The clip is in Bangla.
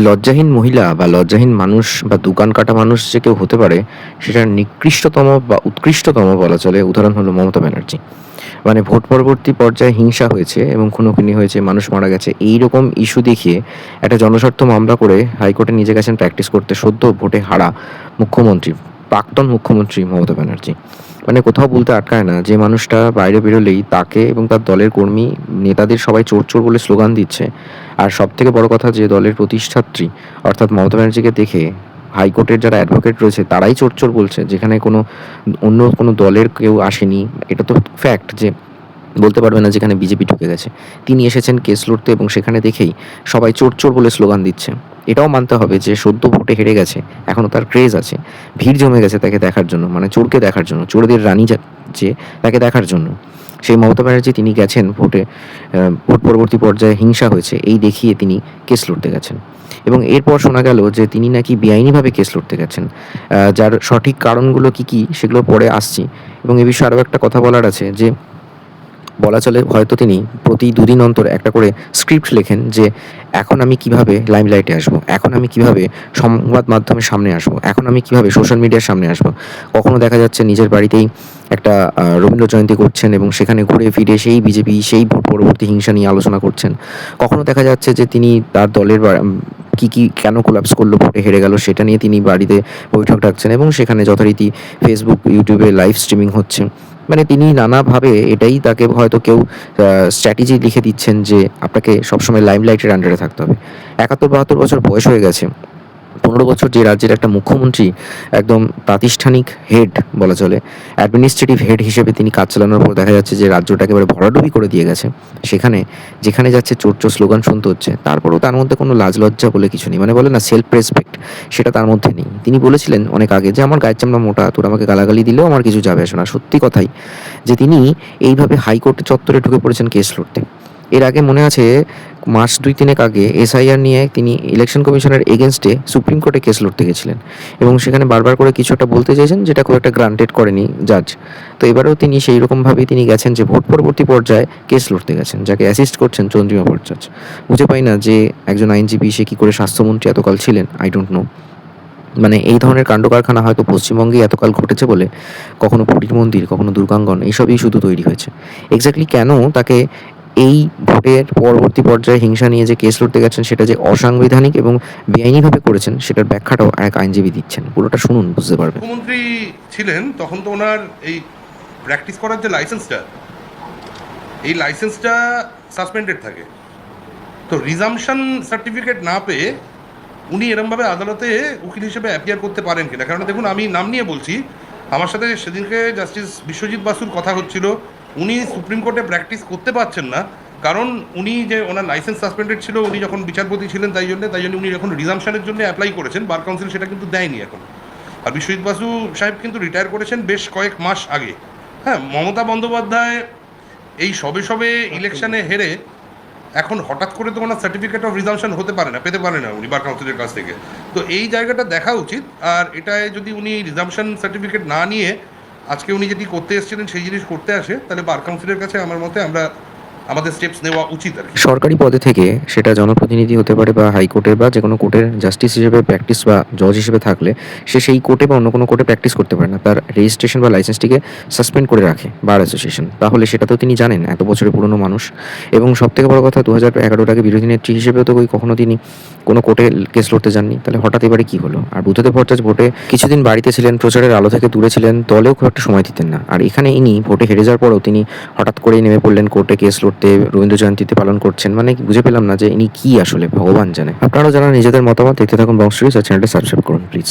লজ্জাহীন মহিলা বা লজ্জাহীন মানুষ বা দোকান কাটা মানুষ যে কেউ হতে পারে, সেটার নিকৃষ্টতম বা উৎকৃষ্টতম বলা চলে উদাহরণ হলো মমতা ব্যানার্জি। মানে ভোট পরবর্তী পর্যায়ে হিংসা হয়েছে এবং খুনোখুনি হয়েছে, মানুষ মারা গেছে, এইরকম ইস্যু দেখিয়ে একটা জনস্বার্থ মামলা করে হাইকোর্টে নিয়ে গেছেন প্র্যাকটিস করতে সদ্য ভোটে হারা মুখ্যমন্ত্রী, প্রাক্তন মুখ্যমন্ত্রী মমতা ব্যানার্জি। মানে কোথাও বলতে আটকায় না যে মানুষটা বাইরে বেরোলেই তাকে এবং তার দলের কর্মী নেতাদের সবাই চোর চোর বলে স্লোগান দিচ্ছে। আর সবথেকে বড় কথা, যে দলের প্রতিষ্ঠাত্রী অর্থাৎ মমতা ব্যানার্জিকে দেখে হাইকোর্টের যারা অ্যাডভোকেট রয়েছে তারাই চোর চোর বলছে, যেখানে অন্য কোনো দলের কেউ আসেনি। এটা তো ফ্যাক্ট যে বলতে পারবে না যেখানে বিজেপি ঢুকে গেছে, তিনি এসেছেন কেস লড়তে এবং সেখানে দেখেই সবাই চোর চোর বলে স্লোগান দিচ্ছে। এটাও মানতে হবে যে সদ্য ভোটে হেরে গেছে, এখনও তার ক্রেজ আছে, ভিড় জমে গেছে তাকে দেখার জন্য, মানে চোরকে দেখার জন্য, চোরদের রানী যে তাকে দেখার জন্য। সেই মমতা ব্যানার্জি তিনি গেছেন ভোট পরবর্তী পর্যায়ে হিংসা হয়েছে এই দেখিয়ে তিনি কেস লড়তে গেছেন। এবং এরপর শোনা গেল যে তিনি নাকি বেআইনিভাবে কেস লড়তে গেছেন, যার সঠিক কারণগুলো কি সেগুলো পরে আসছি। এবং এ বিষয়ে আরও একটা কথা বলার আছে যে বলা চলে হয়তো তিনি প্রতি দুদিন অন্তর একটা করে স্ক্রিপ্ট লেখেন যে এখন আমি কিভাবে লাইমলাইটে আসবো, এখন আমি কিভাবে সংবাদ মাধ্যমের সামনে আসবো, এখন আমি কিভাবে সোশ্যাল মিডিয়ার সামনে আসবো। কখনো দেখা যাচ্ছে নিজের বাড়িতেই একটা রবীন্দ্র জয়ন্তী করছেন এবং সেখানে ঘুরে ফিরে সেই বিজেপি, সেই ভোট পরবর্তী হিংসা নিয়ে আলোচনা করছেন। কখনো দেখা যাচ্ছে যে তিনি তার দলের কি কেন কোলাপস করলো, ভোটে হেরে গেল, সেটা নিয়ে তিনি বাড়িতে বৈঠক ডাকছেন এবং সেখানে যথারীতি ফেসবুক, ইউটিউবে লাইভ স্ট্রিমিং হচ্ছে। মানে তিনি নানাভাবে, এটাই তাকে হয়তো কেউ স্ট্র্যাটেজি লিখে দিচ্ছেন যে আপনাকে সবসময় লাইমলাইটের আন্ডারে থাকতে হবে। 71-72 বছর বয়স হয়ে গেছে, 15 বছর যে রাজ্যের একটা মুখ্যমন্ত্রী, একদম প্রাতিষ্ঠানিক হেড বলা চলে, অ্যাডমিনিস্ট্রেটিভ হেড হিসেবে তিনি কাজ চালানোর পর দেখা যাচ্ছে যে রাজ্যটা একেবারে ভরাডুবি করে দিয়ে গেছে। সেখানে যেখানে যাচ্ছে চোর চোর স্লোগান শুনতে হচ্ছে, তারপরেও তার মধ্যে কোনো লাজ লজ্জা বলে কিছু নেই, মানে বলে না সেলফ রেসপেক্ট, সেটা তার মধ্যে নেই। তিনি বলেছিলেন অনেক আগে যে আমার গায়ের চামড়া মোটা, তোর আমাকে গালাগালি দিলেও আমার কিছু যাবে আসে না। সত্যি কথাই যে তিনি এইভাবে হাইকোর্ট চত্বরে ঢুকে পড়েছেন কেস লড়তে। এর আগে মনে আছে মাস 2-3 আগে এসআইআর নিয়ে তিনি ইলেকশন কমিশনের এগেনস্টে সুপ্রিম কোর্টে কেস লড়তে গেছিলেন এবং সেখানে বারবার করে কিছু একটা বলতে চেয়েছেন, যেটা খুব একটা গ্রান্টেড করেনি জাজ। তো এবারেও তিনি সেই রকমভাবেই তিনি গেছেন যে ভোট পরবর্তী পর্যায়ে কেস লড়তে গেছেন, যাকে অ্যাসিস্ট করছেন চন্দ্রিমা ভট্টাচার্য। বুঝে পাই না যে একজন আইনজীবী সে কী করে স্বাস্থ্যমন্ত্রী এতকাল ছিলেন, আই ডোন্ট নো। মানে এই ধরনের কাণ্ডকারখানা হয়তো পশ্চিমবঙ্গে এতকাল ঘটেছে বলে, কখনো পুরীর মন্দির, কখনো দুর্গাঙ্গন, এইসবই শুধু তৈরি হয়েছে। এক্স্যাক্টলি কেন তাকে এই ভোটের পরবর্তী পর্যায়ে হিংসা নিয়ে যে কেস লড়তে গেছেন সেটা যে অসাংবিধানিক এবং বেআইনিভাবে করেছেন, সেটার ব্যাখ্যাটাও এক আইনজীবী দিচ্ছেন। পুরোটা শুনুন, বুঝতে পারবেন। মুখ্যমন্ত্রী ছিলেন তখন তো ওনার এই প্র্যাকটিস করার যে লাইসেন্সটা, এই লাইসেন্সটা সাসপেন্ডেড থাকে। তো রিজামশন সার্টিফিকেট না পেয়ে উনি এরমভাবে আদালতে উকিল হিসেবে অ্যাপিয়ার করতে পারেন কিনা? কারণ দেখুন, আমি নাম নিয়ে বলছি, আমার সাথে সেদিনকে জাস্টিস বিশ্বজিৎ বাসুর কথা হচ্ছিল। উনি সুপ্রিম কোর্টে প্র্যাকটিস করতে পারছেন না, কারণ উনি যে ওনার লাইসেন্স সাসপেন্ডেড ছিল, উনি যখন বিচারপতি ছিলেন, তাই জন্য উনি যখন রিজামশনের জন্য অ্যাপ্লাই করেছেন, বার কাউন্সিল সেটা কিন্তু দেয়নি এখন। আর বিশ্বজিৎ বাসু সাহেব কিন্তু রিটায়ার করেছেন বেশ কয়েক মাস আগে। হ্যাঁ, মমতা বন্দ্যোপাধ্যায় এই সবে ইলেকশনে হেরে এখন হঠাৎ করে তো ওনার সার্টিফিকেট অফ রিজামশন পেতে পারে না উনি বার কাউন্সিলের কাছ থেকে। তো এই জায়গাটা দেখা উচিত। আর এটায় যদি উনি রিজামশন সার্টিফিকেট না নিয়ে আজকে উনি যেটি করতে এসেছিলেন সেই জিনিস করতে আসে, তাহলে বার কাউন্সিলের কাছে আমার মতে আমাদের স্টেপস নেওয়া উচিত আর কি। সরকারি পদে থেকে, সেটা জনপ্রতিনিধি হতে পারে বা হাইকোর্টের বা যে কোনো কোর্টের জাস্টিস হিসেবে প্র্যাকটিস বা জজ হিসেবে থাকলে, সে সেই কোর্টে বা অন্য কোনো কোর্টে প্র্যাকটিস করতে পারে না। তার রেজিস্ট্রেশন বা লাইসেন্সটিকে সাসপেন্ড করে রাখে বার অ্যাসোসিয়েশন। তাহলে সেটা তো তিনি জানেন, এত বছরের পুরনো মানুষ। এবং সবথেকে বড় কথা, 2011 আগে বিরোধী নেত্রী হিসেবেও তো কখনো তিনি কোনো কোর্টে কেস লড়তে যাননি। তাহলে হঠাৎ এবারে কী হলো? আর বুদ্ধদেব ভট্টাচার্য ভোটে কিছুদিন বাড়িতে ছিলেন, প্রচারের আলো থেকে দূরে ছিলেন, দলেও খুব একটা সময় দিতেন না। আর এখানে ইনি ভোটে হেরে যাওয়ার পরেও তিনি হঠাৎ করেই নেমে পড়লেন কোর্টে কেস লড়তে, রবীন্দ্র জয়ন্তীতে পালন করছেন। মানে বুঝে পেলাম না যে ইনি কি আসলে, ভগবান জানে। আপনারাও জানান নিজেদের মতামত। দেখতে থাকুন বং স্টোরিজ আর চ্যানেলটা সাবস্ক্রাইব করুন প্লিজ।